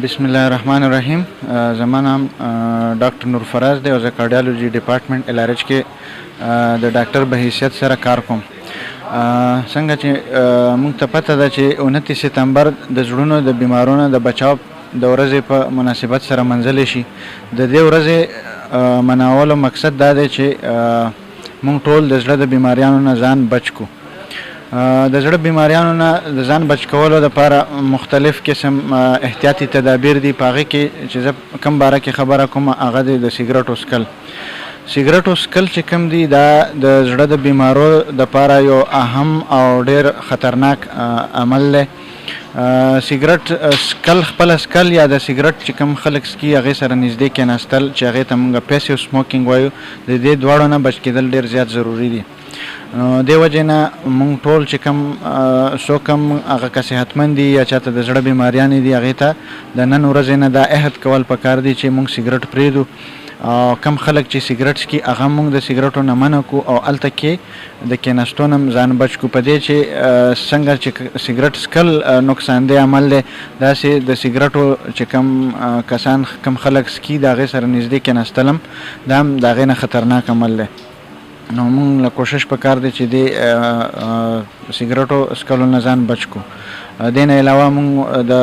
بسم الله الرحمن الرحیم. زما نام ډاکټر نور فراز دی او زه کارډیالوجي ډپارټمنټ LRH کې د ډاکټر په حیثیت سره کار کوم. څنګه چې موږ ته پته ده چې 29 سپتمبر د زړونو د بیمارونو د بچاو د ورځې په مناسبت سره منځلې شي. د دې ورځې مناولو مقصد دا دی چې موږ ټول د زړه د بیماریانو نه ځان بچ کو. د زړه بیماریانو نه د ځان بچ کولو لپاره مختلف قسم احتیاطي تدابیر دي. په هغې کې چې زه کوم باره کې خبره کوم هغه دی د سیګرټو څکل. سیګرټو څکل چې کوم دي دا د زړه د بیمارو دپاره یو اهم او ډېر خطرناک عمل دی. سیګرټ څکل خپله څکل یا د سیګرټ چې کوم خلک څکي هغې سره نږدې کېناستل چې هغې ته موږ پیسیو سموکینګ وایو، د دې دواړو نه بچ کېدل ډېر زیات ضروري دي. دې وجې نه موږ ټول چې کوم څوک هم هغه که صحتمند دي یا چاته د زړه بیماریانې دي هغې ته د نن ورځې نه دا عهد کول پکار دي چې موږ سیګرټ پرېږدو. او کم خلک چې سیګرټ څکي هغه موږ د سیګرټو نه منع کړو او هلته کې د کېناستو نه ځان بچ کړو. په دې چې څنګه چې سیګرټ څکل نقصاندې عمل دی، داسې د سیګرټو چې کم کسان کم خلک څکي د هغې سره نږدې کېناستل هم دا هم د هغې نه خطرناک عمل دی. نو موږ له کوشش پکار دی چې دې سیګرټو څکلو نه ځان بچ کړو. دې نه علاوه موږ د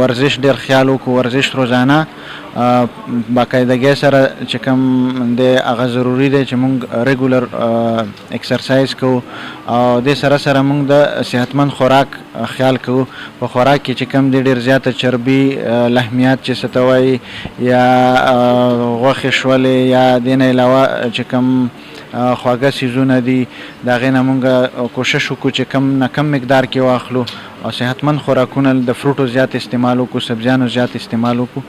ورزش ډېر خیال وکړو. ورزش روزانه باقاعدګۍ سره چې کوم دی هغه ضروري دی چې موږ ریګولر اکسرسایز کوو او دې سره سره موږ د صحتمند خوراک خیال کوو. په خوراک کې چې کوم دی ډېر زیاته چربي، لحمیات چې څه ته وایي، یا غوښې شولې، یا دې نه علاوه چې کوم خواږه څیزونه دي د هغې نه موږ کوشش وکړو چې کم نه کم مقدار کې واخلو او صحتمند خوراکونه د فروټو زیات استعمال وکړو، سبزیانو زیات استعمال وکړو.